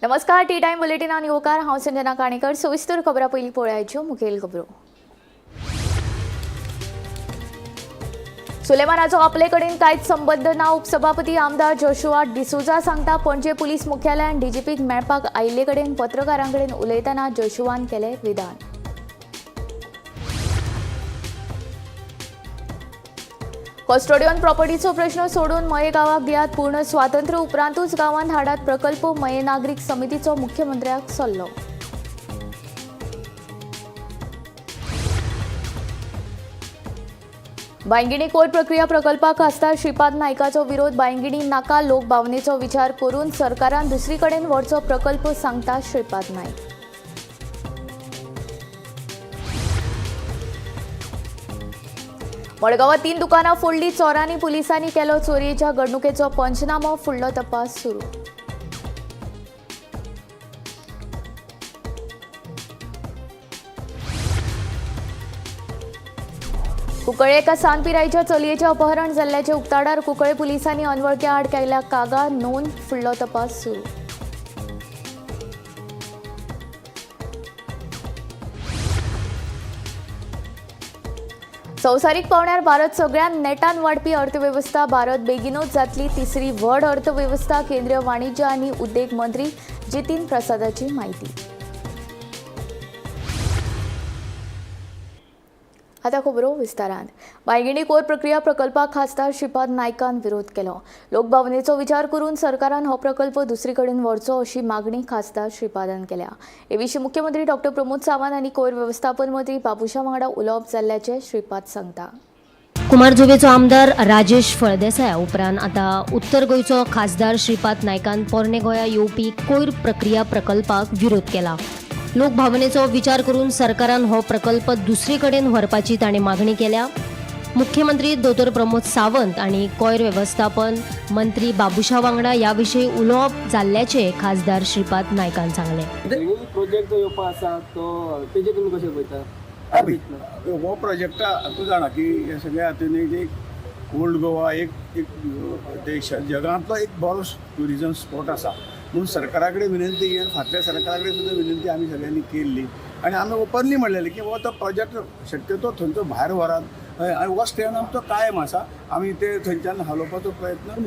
नमस्कार T time bulletin आणि ओकार हांव संजना काणेकर। सविस्तर खबरां पयलीं पळोवया मुखेल खबरो। सुलेमानाचो आपले कडेन कांयच संबंध ना। उपसभापती आमदार जोशुआ डिसोजा सांगता। पणजे पुलीस मुख्यालयान डीजीपीक मेळपाक आयिल्ले कडेन पत्रकारां कडेन उलयतना जोशुआन केले विधान। कस्टोडियन प्रॉपर्टीचो प्रश्न सोडून मये गावाक दियात। पूर्ण स्वातंत्र्य उपरांतूच गावांत हाडात प्रकल्प। मये नागरीक समितीचो मुख्यमंत्र्याक सल्लो। बायंगिणी कोयर प्रक्रिया प्रकल्पाक खासदार श्रीपाद नायकाचो विरोध। बायंगिणी नाका लोकभावनेचो विचार करून सरकारान दुसरी कडेन व्हरचो प्रकल्प, सांगता श्रीपाद नायक। मडगांवां 3 दुकानां फोडली चोरांनी। पुलिसांनी केलो चोरयेच्या घडणुकेचो पंचनामो। फुडलो तपास सुरू। कुंकळे एका सांतपिरायेच्या चलयेचें अपहरण जाल्ल्याचे उक्ताडार। कुंकळे पुलिसांनी अनवळख्या आड केल्या कागाळ नोंद। फुडलो तपास सुरू। संवसारीक पावंड्यार भारत सगळ्यात नेटान वाडपी अर्थवेवस्था। भारत बेगीनूच जातली तिसरी व्हड अर्थवेवस्था। केंद्रीय वाणिज्य आनी उद्देग मंत्री जितीन प्रसादाची माहिती। आता खबरो विस्तारान। बायंगिणी कोयर प्रक्रिया प्रकल्पाक खासदार श्रीपाद नायकान विरोध केलो। लोकभावनेचो विचार करून सरकारान हो प्रकल्प दुसरी कडेन व्हरचो अशी मागणी खासदार श्रीपादान केल्या। हे विशीं मुख्यमंत्री डॉ प्रमोद सावंत आनी कोयर वेवस्थापन मंत्री बाबुशा वांगडा उलोवप जाल्ल्याचे श्रीपाद सांगता। कुमारजुवेचो आमदार राजेश फळदेसाय उपरांत आता उत्तर गोंयचो खासदार श्रीपाद नायकान पोरणे गोंया येवपी कोयर प्रक्रिया प्रकल्पाक विरोध केला। लोकभावनेचो विचार करून सरकारान हो प्रकल्प दुसरी कडेन व्हरपाची ताणें मागणी केल्या। मुख्यमंत्री डॉ प्रमोद सावंत आनी कोयर वेवस्थापन मंत्री बाबुशा वांगडा ह्या विशीं उलोवप जाल्ल्याचे खासदार श्रीपाद नायकान सांगले। प्रोजेक्ट जो येवपा आसा तो तेजे तुमी कशें पळयता? हो प्रोजेक्ट तूं जाणा की हे सगळ्या हातून एक ओल्ड गोवा एक जगांतलो एक बरो ट्युरिजम स्पॉट आसा म्हणून सरकारा कडेन विनंती घेवन फाटल्या सरकारा कडेन सुद्दां विनंती आमी सगळ्यांनी केल्ली आनी आमी ओपनली म्हणलेलें की हो तो प्रोजेक्ट शक्यतो थंयचो भायर व्हरात आनी हो स्टँड आमचो कायम आसा। आमी ते थंयच्यान हालोवपाचो प्रयत्न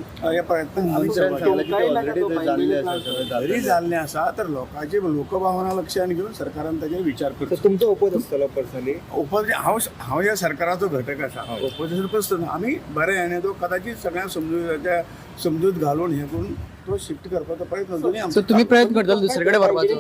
जरी जाल्लें आसा तर लोकांची लोकभावना लक्षांत घेवन सरकारान ताचेर विचार करता। तुमचो ओपोज आसतलो पर्सनली? ओपोज हांव ह्या सरकाराचो घटक आसा। ओपोजिशन पसून आमी बरे आनी तो कदाचित सगळ्यांक समजूत घालून हे करून तो शिफ्ट करपाचो प्रयत्न दोनी आमचो। तुम्ही प्रयत्न करताल दुसरे कडेन व्हरपाचो?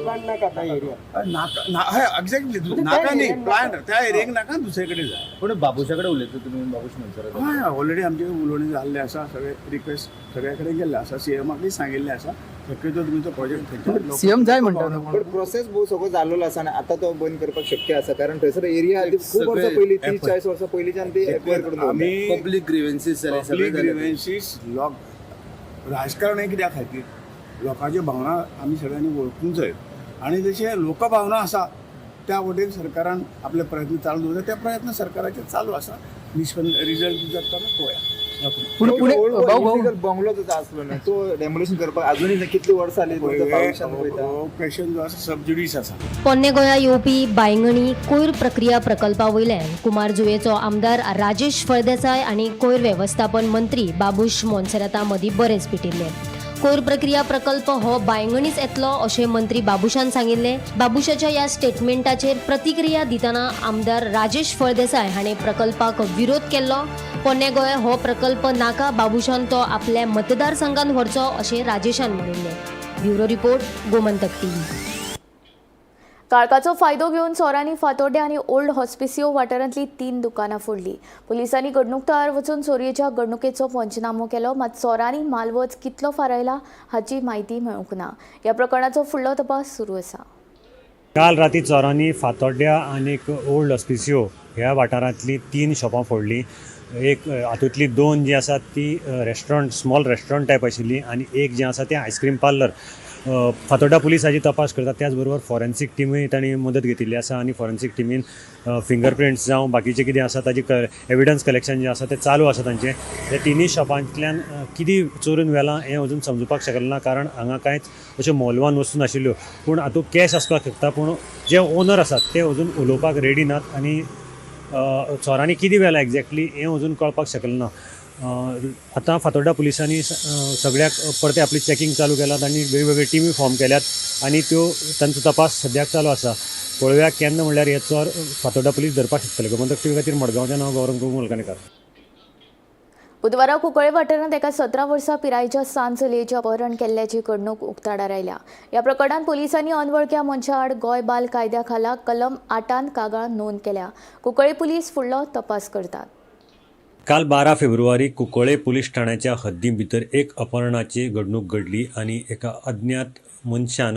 एक्झॅक्टली नाका न्ही प्लान त्या एरियेक नाका दुसरे कडेन जाय। पण बाबुशा कडेन उलयता तुमी? बाबूश म्हणसर हय ऑलरेडी आमचे उलोवणी जाल्ले आसा। सगळे रिक्वेस्ट सगळ्या कडेन गेल्ले आसा। सीएमाकूय सांगिल्लें आसा शक्यतो तुमचो प्रोजेक्ट थंयच्यान सीएम जाय म्हणटा। पण प्रोसेस भोव सगळो जाल्लो आसा आनी आतां तो बंद करपाक शक्य आसा कारण थंयसर एरिया खूब वर्सां पयलीं 30-40 वर्सां पयलींच्यान ती एक्वायर करून आमी पब्लीक ग्रिव्हन्सीस लोक राजकारण हे कित्या खातीर लोकांच्यो भावना आमी सगळ्यांनी वळखूंक जाय आनी जशे लोकभावना आसा त्या वटेन सरकारान आपले प्रयत्न चालू दवरले। ते प्रयत्न सरकाराचे चालू आसा। रिजल्ट कितें जाता तो पळोवया। बंगलो जो आसलो न्हय तो डेमोलिशन करपाक अजूनय कितली वर्सां जाली? क्वेश्चन जो आसा सबज्युडीस आसा। पोरणे गोंया येवपी बायंगणी कोयर प्रक्रिया प्रकल्पा वयल्यान कुमारजुवेचो आमदार राजेश फळदेसाय आनी कोयर वेवस्थापन मंत्री बाबूश मोन्सेराता मदीं बरेच पिटिल्ले। कोयर प्रक्रिया प्रकल्प हो बायंगणीच येतलो अशें मंत्री बाबुशान सांगिल्ले। बाबुशाच्या ह्या स्टेटमेंटाचेर प्रतिक्रिया दितना आमदार राजेश फळदेसाय हाणें प्रकल्पाक विरोध केल्लो। पोरणे गोंय हो प्रकल्प नाका, बाबुशान तो आपल्या मतदारसंघात व्हरचो अशें राजेशान म्हणिल्लें। Bureau report, Gomantak TV. काळखाचो फायदो घेवन चोरांनी फातोड्डे आनी ओल्ड हॉस्पिसियो वाठारांतली 3 दुकानां फोडली। पुलिसांनी घडणूक थळार वचून चोरयेच्या घडणुकेचो पंचनामो केलो, मात चोरांनी मालवच कितलो फारायला हाची म्हायती मेळूंक ना। ह्या प्रकरणाचो फुडलो तपास सुरू आसा। काल राती चोरांनी फातोड्ड्या आनी ओल्ड हॉस्पिसियो ह्या वाठारांतली 3 शॉपां फोडली। एक हातूंतली 2 जी आसात ती रेस्टॉरंट स्मॉल रेस्टॉरंट टायप आशिल्ली आनी एक जें आसा तें आयस्क्रीम पार्लर. फातोर्डा पुलीस हाची तपास करता. त्याच बरोबर फॉरेन्सीक टिमूय तांणी मदत घेतिल्ली आसा आनी फॉरेन्सीक टिमीन फिंगरप्रिंट्स जावं बाकीचें कितें आसा ताजें एविडन्स कलेक्शन जें आसा तें चालू आसा तांचें. हे तिनूय शॉपांतल्यान कितें चोरून व्हेलां हें अजून समजुपाक शकलें ना, कारण हांगा कांयच अश्यो मौल्यवान वस्तू नाशिल्ल्यो. पूण हातूंत कॅश आसपाक शकता, पूण जे ओनर आसात ते अजून उलोवपाक रेडी नात आनी चोरांनी कितें व्हेलां एक्झॅक्टली हें अजून कळपाक शकलें ना. आतां फातोर्डा पुलिसांनी सगळ्याक परते आपली चॅकींग चालू केलात आनी वेगवेगळे टिमी फॉर्म केल्यात आनी त्यो तांचो तपास सद्याक चालू आसा. पळोवया केन्ना म्हणल्यार हे चोर फातोर्डा पुलीस धरपाक शकतले. गोमंतक टीव्ही खातीर मडगांवच्यान हांव गौरव मुलकाणेकार. बुधवारा कुंकळे वाठारांत एका 17 वर्सां पिरायेच्या सान चलयेचें अपहरण केल्ल्याची घडणूक उक्ताडार आयल्या. ह्या प्रकरणांत पुलिसांनी अनवळख्या मनशा आड गोंय बाल कायद्या खाला कलम 8 कागाळ नोंद केल्या. कुंकळे पुलीस फुडलो तपास करतात. काल 12 फेब्रुवारी कुंकळे पुलीस ठाण्याच्या हद्दी भितर एक अपहरणाची घडणूक घडली आनी एका अज्ञात मनशान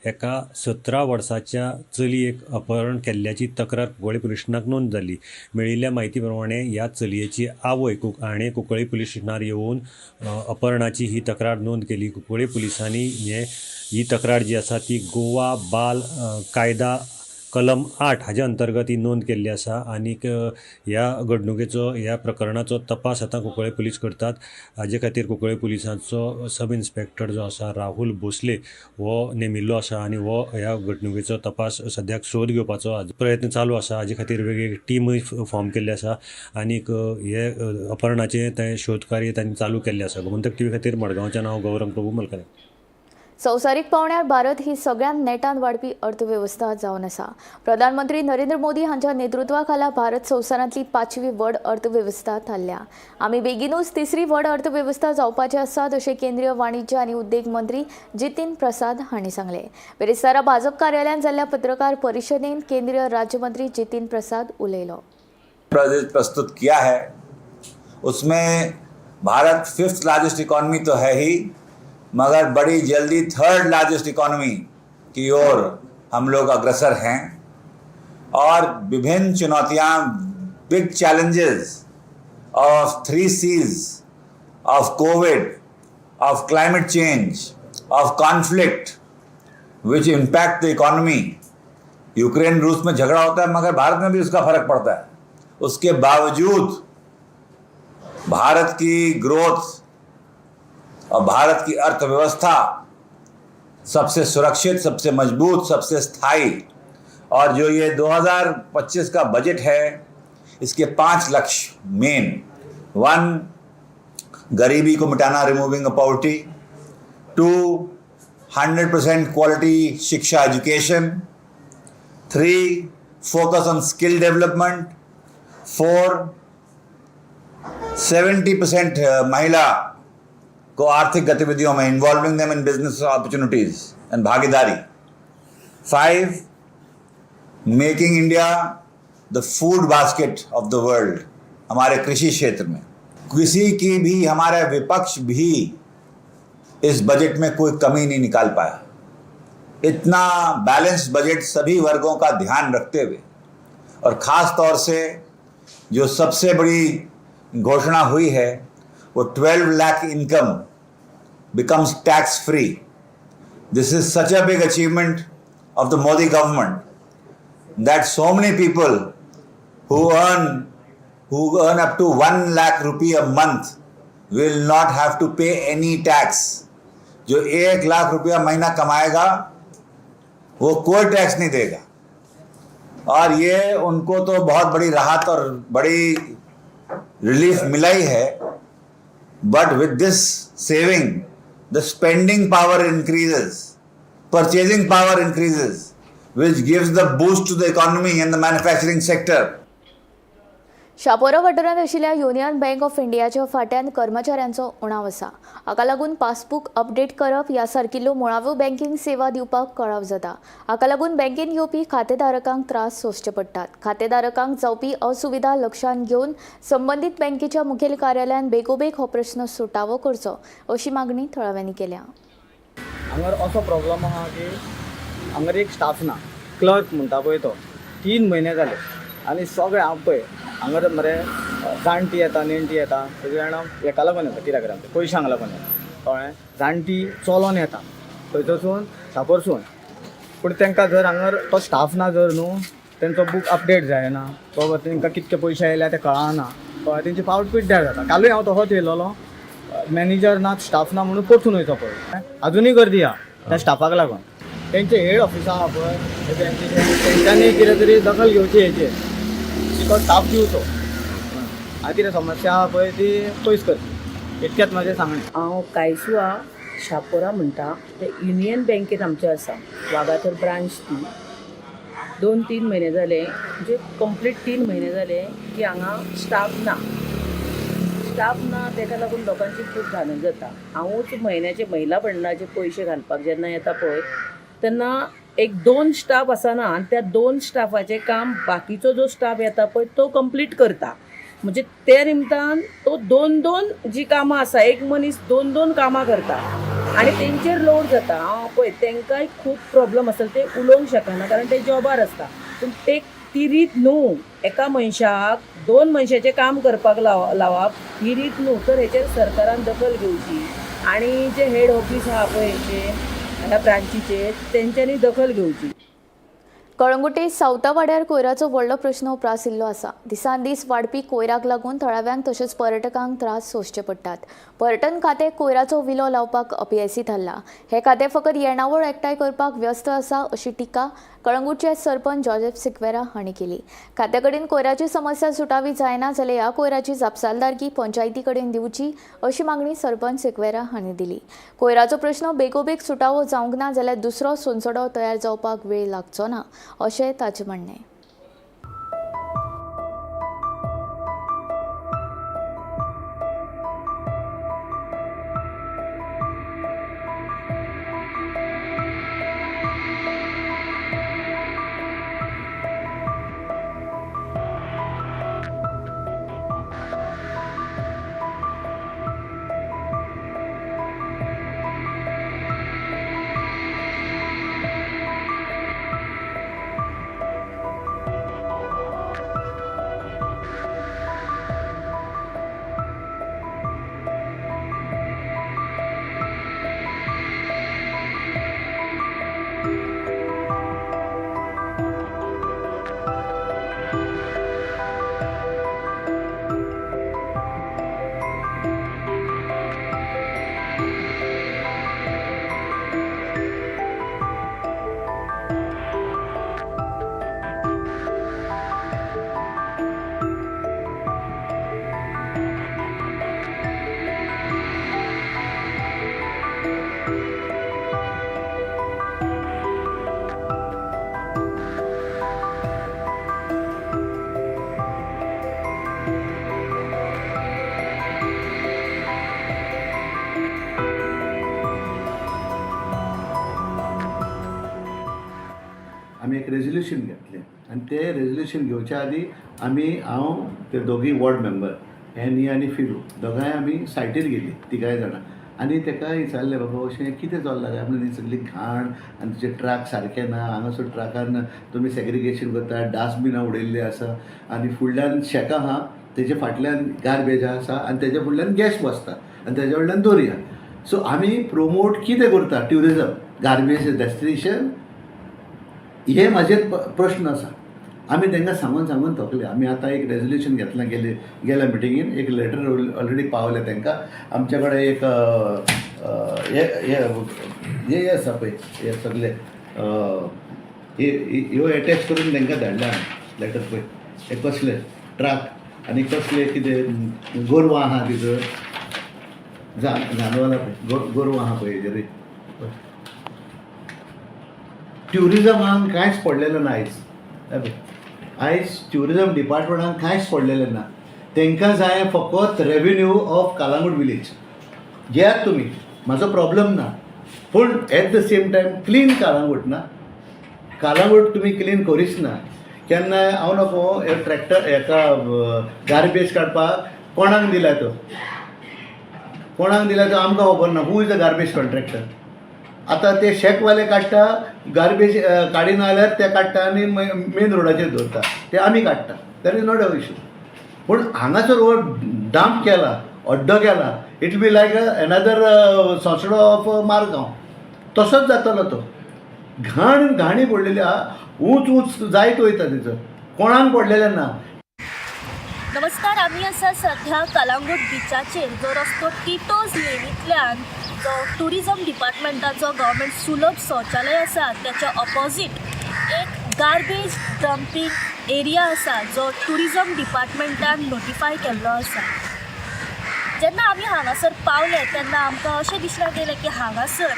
एका 17 वर्साच्या चलयेक अपहरण केल्ल्याची तक्रार कुंकळे पुलीस स्टेशनाक नोंद जाली. मेळिल्ल्या म्हायती प्रमाणे ह्या चलयेची आवय हाणें कुंकळे पुलीस स्टेशनार येवन अपहरणाची ही तक्रार नोंद केली. कुंकळे पुलिसांनी ही तक्रार जी आसा ती गोवा बाल कायदा कलम 8 हाज्या अंतर्गत ही नोंद केल्ली आसा आनीक ह्या घडणुकेचो ह्या प्रकरणाचो तपास आतां कुंकळे पुलीस करतात. हाजे खातीर कुंकळे पुलिसांचो सब इन्स्पेक्टर जो आसा राहुल भोसले हो नेमिल्लो आसा आनी हो ह्या घडणुकेचो तपास सद्याक सोद घेवपाचो प्रयत्न चालू आसा. हाजे खातीर वेगवेगळे टीमूय फॉर्म केल्ले आसा आनीक हे अपहरणाचें तें शोध कार्य तांणी चालू केल्लें आसा. गोमंतक टीव्ही खातीर मडगांवच्यान हांव गौरव प्रभू मुलकाणेकार. संवसारीक पावंड्यार भारत ही सगळ्यांत नेटान वाडपी अर्थवेवस्था जावन आसा. प्रधानमंत्री नरेंद्र मोदी हांच्या नेतृत्वा खाला भारत संवसारांतली 5वी व्हड अर्थवेवस्था थारल्या. आमी बेगीनूच 3री व्हड अर्थवेवस्था जावपाचे आसात अशें केंद्रीय वाणिज्य आनी उद्देग मंत्री जितीन प्रसाद हांणी सांगलें. बेरेस्तारा भाजप कार्यालयात जाल्ल्या पत्रकार परिशदेंत केंद्रीय राज्यमंत्री जितीन प्रसाद उलयलो. प्रोजेक्ट प्रस्तुत किया है उसमें भारत 5th लार्जेस्ट इकॉनमी तो है ही, मगर बड़ी जल्दी 3rd लार्जेस्ट इकॉनमी की ओर हम लोग अग्रसर हैं और विभिन्न चुनौतियां big challenges of 3 C's of Covid, of climate change, of conflict which impact the economy. Ukraine रूस में झगड़ा होता है मगर भारत में भी उसका फर्क पड़ता है. उसके बावजूद भारत की ग्रोथ और भारत की अर्थव्यवस्था सबसे सुरक्षित, सबसे मजबूत, सबसे स्थायी. और जो ये 2025 का बजट है इसके 5 लक्ष्य मेन. 1, गरीबी को मिटाना, रिमूविंग पॉवर्टी. 2, 100% क्वालिटी शिक्षा education. 3, focus on skill development. 4, 70% महिला को आर्थिक गतिविधियों में involving them in business opportunities end भागीदारी. 5, making India the food basket of the world. हमारे कृषि क्षेत्र में किसी की भी, हमारे विपक्ष भी इस बजट में कोई कमी नहीं निकाल पाया. इतना बैलेंस्ड बजट सभी वर्गों का ध्यान रखते हुए और ख़ास तौर से जो सबसे बड़ी घोषणा हुई है वो 12 lakh income becomes tax free. This is such a big achievement of the Modi government that so many people who earn up to 1 lakh rupee a month will not have to pay any tax. जो 1 लाख रुपया महीना कमाएगा वो कोई tax नहीं देगा. और ये उनको तो बहुत बड़ी राहत और बड़ी रिलीफ मिला ही है. But with this saving, the spending power increases, purchasing power increases, which gives the boost to the economy and the manufacturing sector. Chapora वाठारांत आशिल्ल्या युनियन बँक ऑफ इंडियाच्या फाट्यान कर्मचाऱ्यांचो उणाव आसा. हाका लागून पासबूक अपडेट करप ह्या सारकिल्ल्यो मुळाव्यो बँकिंग सेवा दिवपाक कळाव जाता. हाका लागून बँकेन येवपी खातेधारकांक त्रास सोंसचे पडटात. खातेधारकांक जावपी असुविधा लक्षांत घेवन संबंदीत बँकेच्या मुखेल कार्यालयान बेगोबेग हो प्रश्न सुटावो करचो अशी मागणी थळाव्यांनी केल्या. हांगर असो प्रॉब्लम आहा की हांगर एक स्टाफ ना, क्लर्क म्हणटा पळय तो 3 म्हयने जाले आनी सगळे हांव पळय हांगर मरे जाणटी येता नेणटी येता सगळीं जाणां हेका लागून येता कित्याक लागून पयशांक लागून येता कळ्ळें. जाणटी चलोन येता थंयसून सापोरसून, पूण तांकां जर हांगा तो स्टाफ ना जर न्हू तेंचो बूक अपडेट जायना, तो तांकां कितके पयशे आयल्या ते कळना, कळ्ळें. तेंची पावट पिड्ड्यार जाता. कालूय हांव तसोच येयलोलो, मॅनेजर ना स्टाफ ना म्हणून परतून वयचो पळय. अजुनूय गर्दी आहा त्या स्टाफाक लागून. तेंचे हेड ऑफिस आहा पळय तेंच्यांनी कितें तरी दखल घेवची हेचेर, तो स्टाफ दिवचो. आनी कितें समस्या आहा पळय ती पयस करची, इतकेंच म्हाजें सांगणें. हांव कायसुआ शापोरा म्हणटा ते युनियन बँकेत आमचे आसा, वागातर ब्रांच ती. 2-3 म्हयने जाले, म्हणजे कंप्लीट 3 म्हयने जाले की हांगा स्टाफ ना तेका लागून लोकांची खूब घाण जाता. हांवूच म्हयन्याचे महिला भंडाराचे पयशे घालपाक जेन्ना येता पळय तेन्ना 1-2 स्टाफ आसना आनी त्या 2 स्टाफाचें काम बाकीचो जो स्टाफ येता पळय तो कंप्लीट करता. म्हणजे ते निमतान तो 2-2 जी कामां आसा, एक मनीस 2-2 कामां करता आनी तेंचेर लोड जाता. हांव पळय तांकांय खूब प्रॉब्लम आसता, ते उलोवंक शकना कारण ते जॉबार आसता. पूण ती रीत न्हू, एका मनशाक 2 मनशाचें काम करपाक लावप ही रीत न्हू. तर हेचेर सरकारान दखल घेवची आनी जे हेड ऑफीस आहा पळय हेचे ह्या ब्रांचीचे तेंच्यांनी दखल घेवची. कळंगुटे सावता वाड्यार कोयराचो व्हडलो प्रश्न उप्रासिल्लो आसा. दिसान दीस वाडपी कोयराक लागून थळाव्यांक तशेंच पर्यटकांक त्रास सोंसचे पडटात. पर्यटन खातें कोयराचो विलो लावपाक अपयशी थारला. हे खातें फकत येणावळ एकठांय करपाक व्यस्त आसा अशी टिका कळंगूटचे सरपंच जोसेफ सिक्वेरा हांणी केली. खात्या कडेन कोयराची समस्या सुटावी जायना जाल्यार ह्या कोयराची जापसालदारकी पंचायती कडेन दिवची अशी मागणी सरपंच सिक्वेरा हांणी दिली. कोयराचो प्रश्न बेगोबेग सुटावो जावंक ना जाल्यार दुसरो सोंसडो तयार जावपाक वेळ लागचो ना अशें ताचें म्हणणें. आमी एक रेजोल्युशन घेतलें आनी ते रेजोल्युशन घेवच्या आदी हांव ते दोगी वॉर्ड मेंबर हे न्ही आनी फिरू दोगांय आमी सायटीर गेली तिगाय जाणां आनी ताका विचारलें बाबा अशें कितें चल्लां काय आपली सगळी घाण आनी तुजे ट्रक सारके ना हांगासर ट्रकान तुमी सेग्रिगेशन करता डास्टबिनां उडयल्ली आसा आनी फुडल्यान शेकां आहा तेजे फाटल्यान गार्बेज आसा आनी तेजे फुडल्यान गॅस बसता आनी तेजे कडल्यान दोरया. सो आमी प्रोमोट कितें करता ट्युरिजम गार्बेज डेस्टिनेशन हे म्हाजे प्रश्न आसा. आमी तांकां सांगून थकले. आमी आतां एक रेजोल्युशन घेतलां गेल्या मिटिंगेन एक लेटर ऑलरेडी पावलें तांकां. आमचे कडेन एक हे आसा पळय हे सगळे ह्यो एटॅच करून तांकां धाडल्या लेटर पळय हे कसले ट्रक आनी कसले कितें गोरवां आहा भितर जानवरां पळय गोरवां आहा पळय हेजेर ट्युरिजमाक कांयच पडलेलें ना आयज ट्युरिजम डिपार्टमेंटान कांयच पडलेलें ना. तांकां जाय फकत रेवेन्यू ऑफ कालांगूट विलेज घेयात तुमी म्हाजो प्रॉब्लम ना पूण at the same time clean Calangute ना कालांगूट तुमी क्लीन करीच ना. केन्नाय हांव नको ट्रॅक्टर हेका गार्बेज काडपाक कोणाक दिला तो आमकां खबर ना who is the garbage contractor. आतां ते शेकवाले काडटा गार्बेज काडिना जाल्यार ते काडटा आनी मेन रोडाचेर दवरता ते आमी काडटा that is not a issue. पूण हांगासर हो डांप केला, अड्डो केला, इट बी लायक एनदर सोंसडो ऑफ मारगांव. तसोच जातलो तो. घाणी पडलेली आहा, ऊंच जायत वयता थंयसर, कोणाक पडलेलें ना. नमस्कार, आम्ही आसा सध्या कलांगूट बिचाचेर जो रस्तो टिटोज लेनींतल्यान जो टुरिजम डिपार्टमेंटाचो गव्हर्मेंट सुलभ शौचालय आसा त्याच्या ऑपोजीट एक गार्बेज डंपिंग एरिया आसा जो टुरिजम डिपार्टमेंटान नोटिफाय केल्लो आसा. जेन्ना आमी हांगासर पावले तेन्ना आमकां अशें दिसला गेलें की हांगासर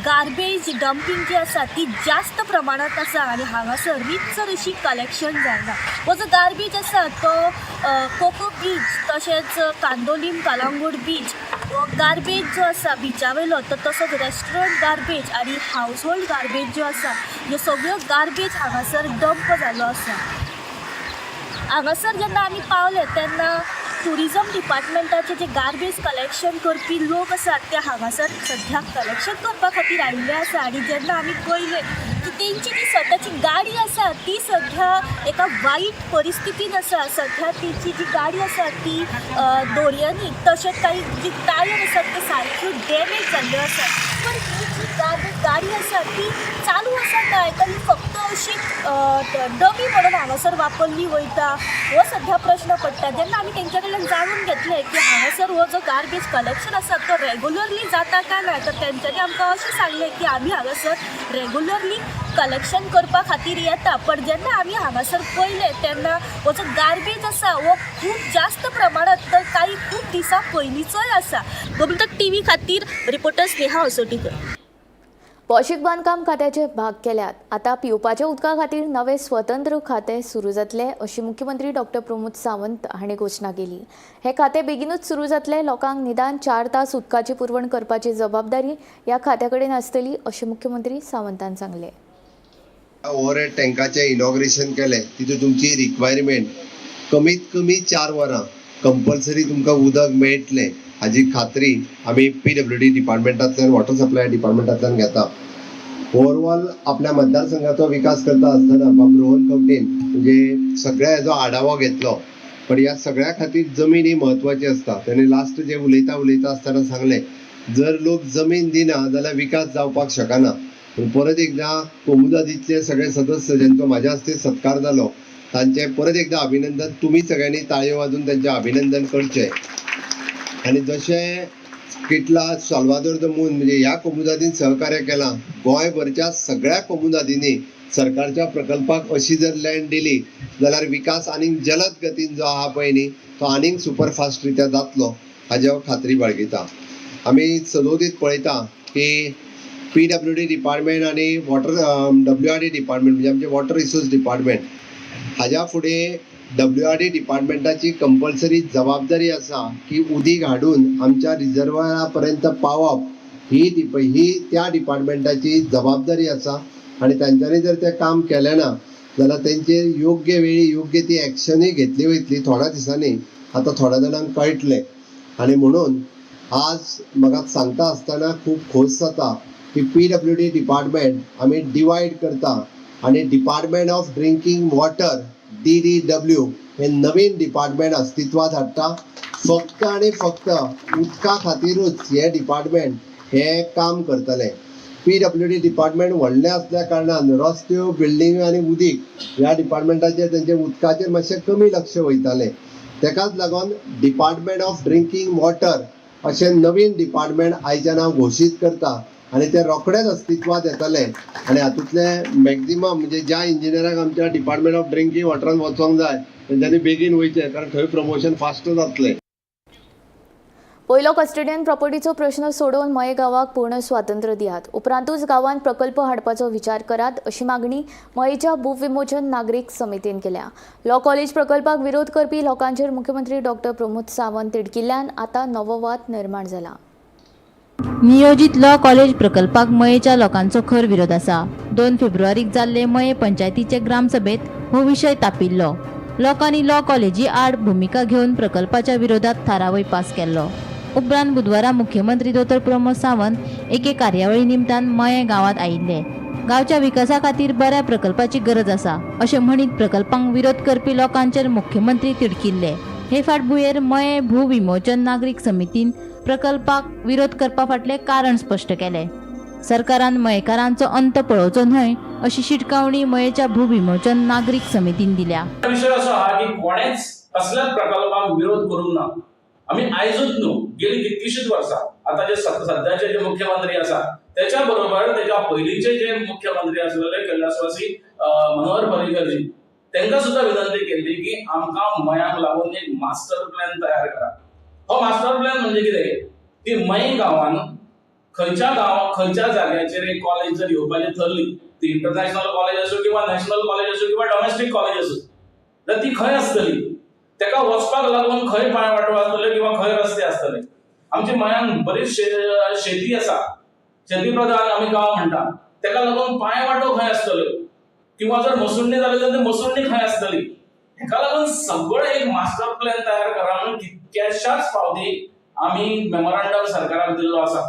गार्बेज डंपिंग जी आसा ती जास्त प्रमाणात आसा आनी हांगासर रितसर अशी कलेक्शन जायना. हो जो गार्बेज आसा तो कोको बीच तशेंच कांदोलीम कलांगूट बीच हो गार्बेज जो आसा बिचा वयलो तो तसोच रेस्टॉरंट गार्बेज आनी हावज होल्ड गार्बेज ज्यो आसा ह्यो सगळ्यो गार्बेज हांगासर डंप जाल्लो आसा. हांगासर जेन्ना आमी पावले तेन्ना टुरिजम डिपार्टमेंटाचे जे गार्बेज कलेक्शन करपी लोक आसात ते हांगासर सद्याक कलेक्शन करपा खातीर आयिल्ले आसा आनी जेन्ना आमी पळयलें की तेंची जी स्वताची गाडी आसा ती सध्या एका वायट परिस्थितीन आसा. सध्या तिची जी गाडी आसा ती दोरयांनी तशेंच काही जी टायर आसात ते सारक्यो डॅमेज जाल्ल्यो आसात. पण ही जी गाडी आसा ती चालू आसा काय तर ही फक्त अशी डमी म्हणून हांगासर वापरली वयता हो सध्या प्रश्न पडटा. जेन्ना आमी तेंच्या कडल्यान जाणून घेतलें की हांगासर हो जो गार्बेज कलेक्शन आसा तो रेगुलरली जाता काय ना तर तेंच्यांनी आमकां अशें सांगलें की आमी हांगासर रेगुलरली कलेक्शन करपा खातीर येता. पण जेन्ना आमी हांगासर पळयलें तेन्ना हो जो गार्बेज आसा हो खूब जास्त प्रमाणात तर काही खूब दिसां पयलींचोय आसा. गोमंतक टीव्ही खातीर रिपोर्टर स्नेहा असोटीकर. भौशीक बांदकाम खात्याचे भाग केल्यात. आता पिवपाच्या उदका खातीर नवे स्वतंत्र खातें सुरू जातले अशी मुख्यमंत्री डॉ. प्रमोद सावंत हांणी घोशणा केली. हे खातें बेगीनूच सुरू जातले. लोकांक निदान 4 तास उदकाची पुरवण करपाची जबाबदारी ह्या खात्या कडेन आसतली अशें मुख्यमंत्री सावंतान सांगलें. ओव्हरहेड टँकाचें इनॉग्रेशन केलें तितूंत तुमची रिक्वायरमेंट कमीत कमी 4 वरां कंपल्सरी तुमकां उदक मेळटलें हाजी खात्री आमी PWD डिपार्टमेंटांतल्यान वॉटर सप्लाय डिपार्टमेंटांतल्यान घेता. ओवरऑल आपल्या मतदारसंघाचो विकास करता आसतना बाब रोहन कवटेन म्हणजे सगळ्या हेजो आढावो घेतलो. पण ह्या सगळ्या खातीर जमीन ही म्हत्वाची आसता. ताणें लास्ट जे उलयता आसतना सांगलें जर लोक जमीन दिना जाल्यार विकास जावपाक शकना. परत एकदा कोमुदादीतले सगळे सदस्य ज्यांचो म्हाज्या हस्ते सत्कार जालो तांचे परत एकदा अभिनंदन. तुम्ही सगळ्यांनी ताळयो वाजून त्यांचे अभिनंदन करचें. आणि जशें किटला साल्वादोर द मून म्हणजे ह्या कोमुदादीन सहकार्य केलां गोंयभरच्या सगळ्या कोमुदादींनी सरकारच्या प्रकल्पाक अशी जर लँड दिली जाल्यार विकास आनीक जलद गतीन जो आहा पळय न्ही तो आनीक सुपरफास्ट रित्या जातलो हाची हांव खात्री बाळगितां. आमी सदोदीत पळयता की PWD डिपार्टमेंट आणि वॉटर WRD डिपार्टमेंट म्हणजे आमचे वॉटर रिसोर्स डिपार्टमेंट हाज्या फुडें WRD डिपार्टमेंटाची कंपल्सरी जबाबदारी आसा की उदीक हाडून आमच्या रिजर्वरा पर्यंत पावप ही त्या डिपार्टमेंटाची जबाबदारी आसा. आणि तांच्यांनी जर तें काम केलें ना जाल्यार तेंचेर योग्य वेळी योग्य ती एक्शनूय घेतली वयतली. थोड्या दिसांनी आतां थोड्या जाणांक कळटलें. आणि म्हणून आज म्हाका सांगता आसतना खूब खोस जाता की PWD डिपार्टमेंट आमी डिवायड करता आणि department of drinking water DDW हे नवीन डिपार्टमेंट अस्तित्वात हाडटा. फक्त आणि फक्त उदका खातीरूच हे डिपार्टमेंट हे काम करतले. PWD डिपार्टमेंट व्हडलें आसल्या कारणान रस्त्यो बिल्डिंग आनी उदीक ह्या डिपार्टमेंटाचेर तेंचे उदकाचेर मातशें कमी लक्ष वयतालें. तेकाच लागून डिपार्टमेंट ऑफ ड्रिंकिंग वॉटर अशें नवीन डिपार्टमेंट आयच्यान हांव घोशीत करता. आणि ते रोखडेच अस्तित्वात येतले. आणि हातूंतले मॅक्झिमम म्हणजे ज्या इंजिनियरांक आमच्या डिपार्टमेंट ऑफ ड्रिंकिंग वॉटरान वचोंक जाय तेंच्यांनी बेगीन वयचें कारण थंय प्रमोशन फास्ट जातलें. पयलो कस्टडियन प्रॉपर्टीचो प्रश्न सोडोवन मये गांवाक पूर्ण स्वातंत्र्य दियात. उपरांतूच गांवांत प्रकल्प हाडपाचो विचार करात अशी मागणी मयेच्या भूविमोचन नागरीक समितीन केल्या. लॉ कॉलेज प्रकल्पाक विरोध करपी लोकांचेर मुख्यमंत्री डॉ. प्रमोद सावंत तिडकिल्ल्यान आता नवो वाद निर्माण जाला. नियोजित लॉ कॉलेज प्रकल्पाक मयेच्या लोकांचो खर विरोध आसा. 2 फेब्रुवारीक जाल्ले मये पंचायतीचे ग्रामसभेत हो विशय तापिल्लो. लोकांनी लॉ कॉलेजी आड भुमिका घेवन प्रकल्पाच्या विरोधात थारावय पास केल्लो. उपरांत बुधवारा मुख्यमंत्री डॉ. प्रमोद सावंत एके कार्यावळी निमतान मये गांवांत आयिल्ले. गावच्या विकासा खातीर बऱ्या प्रकल्पाची गरज आसा अशें म्हणीत प्रकल्पांक विरोध करपी लोकांचेर मुख्यमंत्री तिडकिल्ले. हे फाटभुंयेर मये भूविमोचन नागरीक समितीन प्रकल्पाक विरोध करपा फाटलें कारण स्पश्ट केलें. सरकारान मयेकारांचो अंत पळोवचो न्हय अशी शिटकावणी मयेच्या भूविमोचन नागरीक समितीन दिल्या. विषय असो आहा की कोणेच कसल्याच प्रकल्पाक विरोध करूंक ना. आमी आयजूच न्हू, गेली कितलीशीच वर्सां आता जे सध्याचे जे मुख्यमंत्री आसा त्याच्या बरोबर त्याच्या पयलींचे जे मुख्यमंत्री आसलेले कैलासवासी मनोहर पर्रीकरजी तांकां सुद्धा विनंती केल्ली की आमकां मयांक लागून एक मास्टर प्लॅन तयार करा. हो मास्टर प्लॅन म्हणजे कितें की मय गांवांत खंयच्या जाग्याचेर एक कॉलेज जर येवपाची थरली, ती इंटरनॅशनल कॉलेज असो किंवा नॅशनल कॉलेज असो किंवा डोमेस्टीक कॉलेज असो, तर ती खंय आसतली, तेका वचपाक लागून खंय पांयवाटो आसतले किंवा खंय रस्ते आसतले. आमच्या मयांक बरीच शेती आसा, शेती प्रधान आमी गांव म्हणटा, तेका लागून पांयवाटो खंय आसतलो किंवा जर मसुंडी जाली जाल्यार मसुंडी खंय आसतली. हेका लागून सगळें एक मास्टर प्लॅन तयार करा म्हणून कितक्याशाच फावटी आमी मेमोरंडम सरकाराक दिल्लो आसा.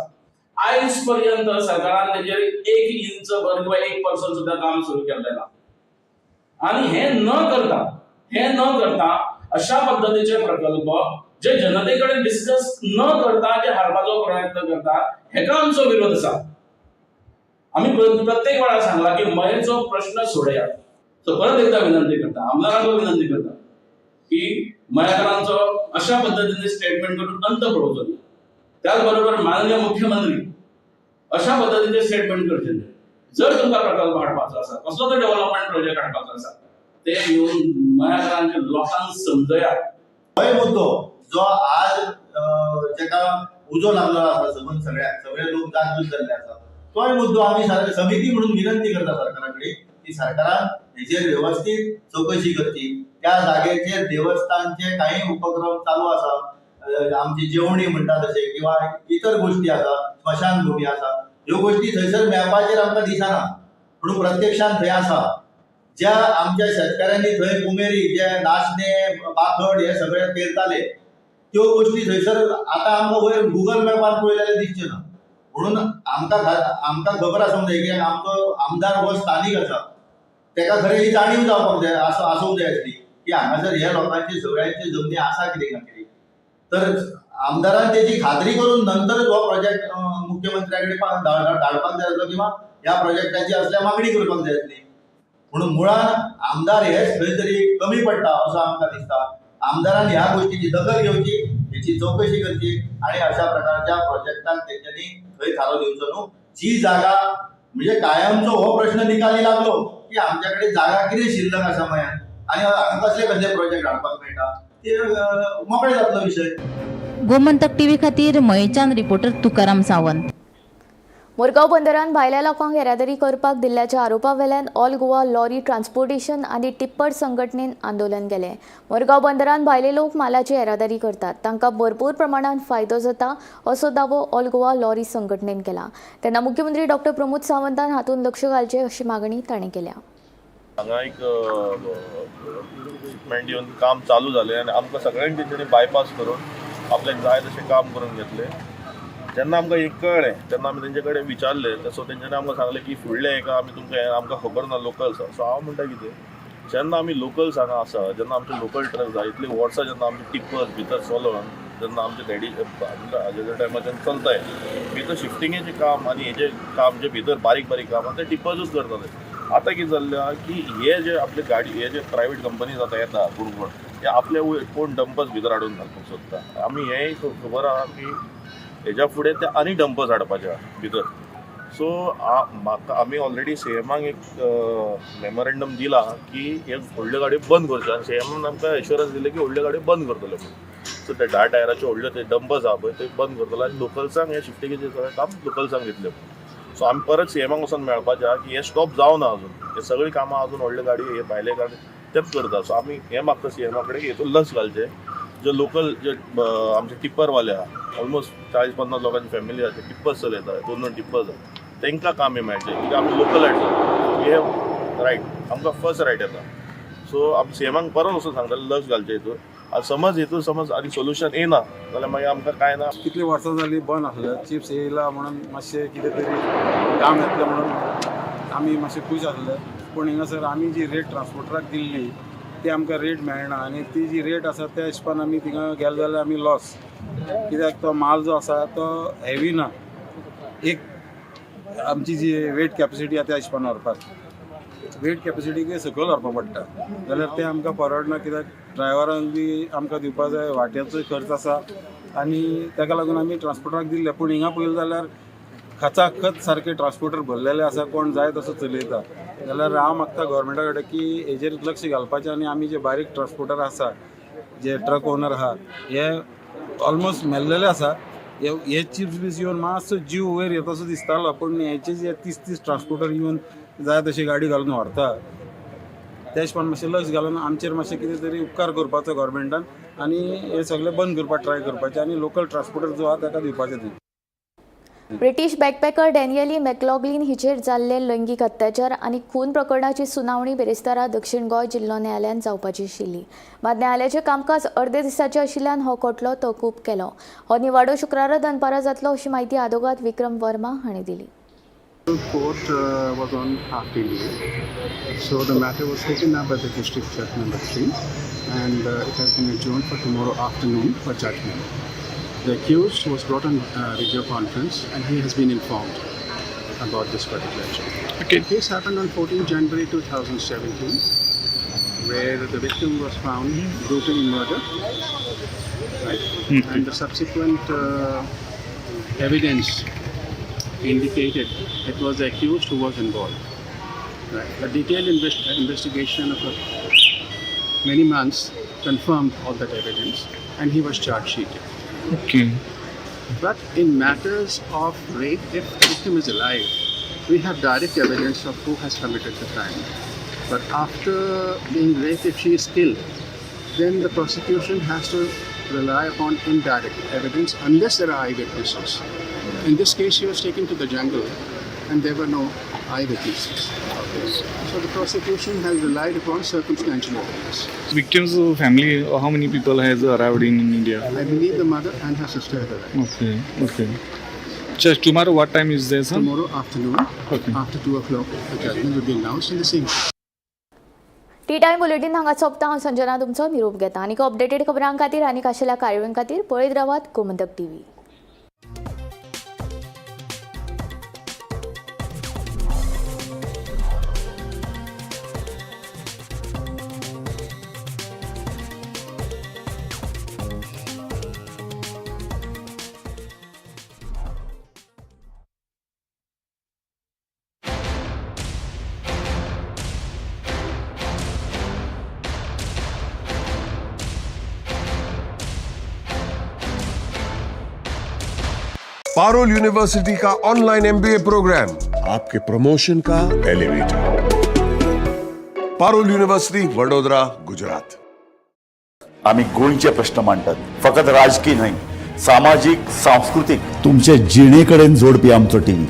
आयज पर्यंत सरकारान तेजेर 1 इंच भर किंवा 1% सुद्धा काम सुरू केल्लें ना. आणि हे न करता अशा पद्धतीचे प्रकल्प जे जनतेकडे डिस्कस न करता जे हाडपाचो प्रयत्न करता, हेका आमचो विरोध आसा. आम्ही प्रत्येक वेळा सांगला की मयेचो प्रश्न सोडया. सो परत एकदा विनंती करता, आमदारांक विनंती करता की मयेकारांचो अशा पद्धतीने स्टेटमेंट करून अंत पळोवचो. त्याचबरोबर माननीय मुख्यमंत्री अशा पद्धतीचे स्टेटमेंट करचे. जर तुमका प्रकल्प हाडपाचो आसा, कसलो तरी डेव्हलपमेंट प्रोजेक्ट हाडपाचो आसा, ते येऊन मयेकारांच्या लोकांक समजया. हो मुद्दो जो आज जेका उजो लागलो आसा सगळे लोक जागृत जाल्ले आसा, तोय मुद्दो आमी समिती म्हणून विनंती करता सरकाराकडे की सरकारान हेचेर व्यवस्थित चौकशी करची. त्या जागेचेर देवस्थानचे काही उपक्रम चालू आसा, आमची जेवणी म्हणटा तशें किंवा इतर गोष्टी आसा, स्मशानभूमी आसा, ह्यो गोष्टी थंयसर मॅपाचेर आमकां दिसना पूण प्रत्यक्षान थंय आसा. ज्या आमच्या शेतकऱ्यांनी थंय कुमेरी जे नाचणे बाखड हे सगळे पेरताले, त्यो गोष्टी थंयसर आतां आमकां वयर गुगल मॅपार पळयल्यार दिसचे ना. म्हणून आमकां खबर आसूंक जाय की आमचो आमदार हो स्थानीक आसा, तेका खरें ही जाणीव जावपाक जाय आसूंक जाय आसली की हांगासर ह्या लोकांची सगळ्यांची जमनी आसा कितें ना कितें. तर आमदारान तेची खात्री करून नंतरच हो प्रोजेक्ट मुख्यमंत्र्याकडे धाडपाक जाय आसलो किंवा ह्या प्रोजेक्टाची असल्या मागणी करपाक जाय आसली. म्हणून मुळान आमदार हेच खंय तरी कमी पडटा असो आमकां दिसता. आमदारान ह्या गोष्टीची दखल घेवची, हेची चौकशी करची आणि अशा प्रकारच्या प्रोजेक्टांक तेंच्यांनी थंय थारो दिवचो न्हू. जी जागा म्हणजे कायमचो हो प्रश्न निकाली लागलो की आमच्याकडे जागा कितें शिल्लक आसा मयान आणि हांगा कसले प्रोजेक्ट हाडपाक मेळटा ते मोकळे जातलो विषय. गोमंतक टीव्ही खातीर मयेच्यान रिपोर्टर तुकाराम सावंत. मुरगांव बंदरान भायल्या लोकांक येरादारी करपाक दिल्ल्याच्या आरोपा वेल्यान ऑल गोवा लॉरी ट्रान्सपोर्टेशन आनी टिप्पर संघटनेन आंदोलन केलें. मुरगांव बंदरान भायले लोक मालाची येरादारी करतात, तांकां भरपूर प्रमाणात फायदो जाता असो दावो ऑल गोवा लॉरी संघटनेन केला. तेन्ना मुख्यमंत्री डॉ. प्रमोद सावंतान हातूंत लक्ष घालचें अशी मागणी ताणें केल्या. हांगा एक शिपमेंट येवन काम चालू जालें आनी आमकां सगळ्यांक तेंच्यांनी बायपास करून आपल्याक जाय तशें काम करून घेतलें. जेन्ना आमकां एक कळ्ळें तेन्ना आमी तेंचे कडेन विचारलें, सो तेंच्यांनी आमकां सांगलें की फुडल्या एका आमी तुमकां आमकां खबर ना लोकल्स. सो हांव म्हणटा कितें, जेन्ना आमी लोकल्स हांगा आसा, जेन्ना आमचे लोकल ट्रक्स आसा, इतली वर्सां जेन्ना आमचे टिप्पर्स भितर चलोवन जेन्ना आमचे डॅडी हाजे टायमाच्यान चलताय भितर शिफ्टिंगेचें काम आनी हेजें काम जे भितर बारीक बारीक काम आसा ते टिप्पर्सूच करताले. आतां कितें जाल्लें की हे जे आपले गाडी हे जे प्रायवेट कंपनीज आतां येता कोण हे आपले कोण डंपर्स भितर हाडून घालपाक सोदता. आमी हेंय खबर आहा की हेच्या फुडें ते आनी डंपर्स हाडपाचे भितर. सो म्हाका आमी ऑलरेडी सीएमाक एक मेमोरंडम दिला की हे व्हडल्यो गाडयो बंद करच्यो आनी सीएमान आमकां एश्युरन्स दिले की व्हडल्यो गाडयो बंद करतले म्हणून. सो ते 10 टायराचे व्हडल्यो ते डंपर्स आहा पळय ते बंद करतले आनी लोकल्सांक हे शिफ्टिंगेचें सगळें काम लोकल्सांक दितले म्हणून. सो आमी परत सीएमाक वचून मेळपाचें आहा की हे स्टॉप जावना अजून, हे सगळीं कामां अजून व्हडल्यो गाडयो हे भायले गाडी तेच करता. सो आमी हें मागता सीएमा कडेन हेतून लक्ष घालचें. जे लोकल जे आमचे टिप्परवाले आहा, ऑलमोस्ट 40-50 लोकांची फॅमिली आहा, टिप्पर्स चलयता, 2 टिप्पर्स आहा, तांकां काम मेळचें कित्याक आमी लोकल हाडटा. वी हॅव रायट, आमकां फर्स्ट रायट येता. सो आमी सीएमाक परत वचून सांगताले लक्ष घालचें हितून. समज हितून समज आनी सोल्युशन येना जाल्यार मागीर आमकां कांय ना. कितली वर्सां जाली बंद आसलें, चिप्स येयला म्हणून मातशें कितें तरी काम येतलें म्हणून आमी मातशे खूश आसले, पूण हिंगासर आमी जी रेट ट्रान्सपोर्टराक दिल्ली ती आमकां रेट मेळना आनी ती जी रेट आसा त्या हिशोबान आमी थिंगा गेले जाल्यार आमी लॉस, कित्याक तो माल जो आसा तो हेवी ना, एक आमची जी वेट कॅपेसिटी आसा त्या हिशोबान व्हरपाक, वेट कॅपेसिटीक सकयल व्हरपाक पडटा जाल्यार तें आमकां परवडना, कित्याक ड्रायव्हरांक बी आमकां दिवपा जाय, वाट्याचोय खर्च आसा आनी ताका लागून आमी ट्रान्सपोर्टराक दिल्ले. पूण हिंगा पळयलें जाल्यार खचाखच सारके ट्रान्सपोर्टर भरलेले आसा, कोण जाय तसो चलयता. जाल्यार हांव मागता गव्हर्मेंटा कडेन की हेजेर लक्ष घालपाचें आनी आमी जे बारीक ट्रान्सपोर्टर आसा, जे ट्रक ओनर आहा, हे ऑलमोस्ट मेल्लेले आसा. हे चिप्स बीस येवन मातसो जीव वयर येतासो दिसतालो, पूण हेचे जे 30 ट्रान्सपोर्टर येवन जाय तशी गाडी घालून व्हरता, त्या हिशोबान मातशें लक्ष घालून आमचेर मातशें कितें तरी उपकार करपाचो गव्हर्मेंटान आनी हे सगळें बंद करपाक ट्राय करपाचें आनी लोकल ट्रान्सपोर्टर जो आहा ताका दिवपाचें तें. ब्रिटीश बॅकपॅकर डॅनियली मॅकलॉग्लिन हिचेर जाल्ले लैंगीक अत्याचार आनी खून प्रकरणाची सुनावणी बेरेस्तारा दक्षिण गोंय जिल्लो न्यायालयान जावपाची आशिल्ली. मात न्यायालयाचें कामकाज अर्दे दिसाचें आशिल्ल्यान हो खटलो तहकूब केलो. हो निवाडो शुक्रारा दनपारा जातलो अशी माहिती आदोगाद विक्रम वर्मा हांणी दिली. Court was on half-day leave, so the matter was taken up by the District Judge number 3 and it has been adjourned for tomorrow afternoon for judgment. The accused was brought on video conference and he has been informed about this particular issue. Okay. The case happened on 14 January 2017 where the victim was found brutally murdered, right? And the subsequent evidence indicated it was the accused who was involved. Right. A detailed investigation of many months confirmed all that evidence and he was charge sheeted. Okay. But in matters of rape, if the victim is alive, we have direct evidence of who has committed the crime. But after being raped, if she is killed, then the prosecution has to rely upon indirect evidence unless there are eyewitnesses. In this case, she was taken to the jungle and there were no eyewitnesses. So the prosecution has relied upon circumstantial evidence. Victims' family, how many people has arrived in India? I believe the mother and her sister have arrived. Okay, okay. Just tomorrow, what time is there, sir? Tomorrow afternoon, Okay. after 2 o'clock, the judgment will be announced in the same. T time bulletin हांगा सोंपता. हांव संजना तुमचो निरोप घेता. आनीक updated खबरां खातीर आनीक आशिल्ल्या कार्यावळीं खातीर पळयत रावात गोमंतक TV. पारुल यूनिवर्सिटी का ऑनलाइन MBA प्रोग्राम आपके प्रमोशन का एलिवेटर. पारुल यूनिवर्सिटी वडोदरा, गुजरात. आम्ही गोंयचे प्रश्न मांडटात, फकत राजकीय न्हय, सामाजिक सांस्कृतिक तुमचे जिणेकडेन जोडपी आमचो टीव्ही,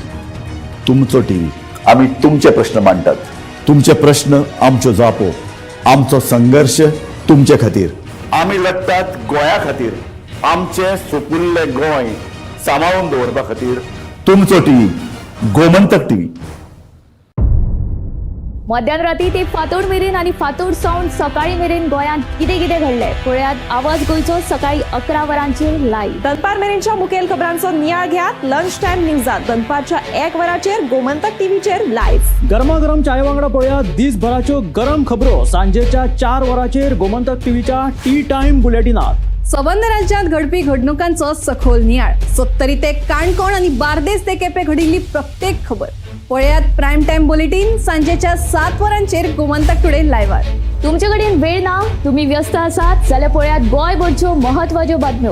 तुमचो टीव्ही. आम्ही तुमचे प्रश्न मांडटात, तुमचे प्रश्न आमच्यो जापो, आमचो संघर्ष तुमचे खातीर. आम्ही लढटात गोंया खातीर, आमचे सोपुल्ले गोंय सांबाळून दवरपा खातीर. तुमचो टीव्ही, गोमंतक टीव्ही. मध्यान राती ते फातोड मेरेन आनी फातोड सावन सकाळी मेरेन गोंयांत कितें कितें घडलें पळयात आवाज गोंयचो सकाळी 11 वरांचेर लायव्ह. दनपार मेरेनच्या मुखेल खबरांचो नियाळ घेयात लंच टायम न्यूजात दनपारच्या 1 वराचेर गोमंतक टीव्हीचेर लायव्ह. गरमागरम चाय वांगडा पळयात दिसभराच्यो गरम खबरो सांजेच्या 4 वराचेर गोमंतक टीव्हीच्या टी टायम बुलेटिनात. संबंध राज्यांत घडपी घडणुकांचो सखोल नियाळ, 70 ते काणकोण आणि बार्देस ते केपें घडिल्ली प्रत्येक खबर पळयात प्रायम टायम बुलेटिन सांजेच्या 7 वरांचेर गोमंतक टुडे लायव्हार. तुमचे कडेन वेळ ना, तुम्ही व्यस्त आसात जाल्यार पळयात गोंयभरच्यो महत्वाच्यो बातम्यो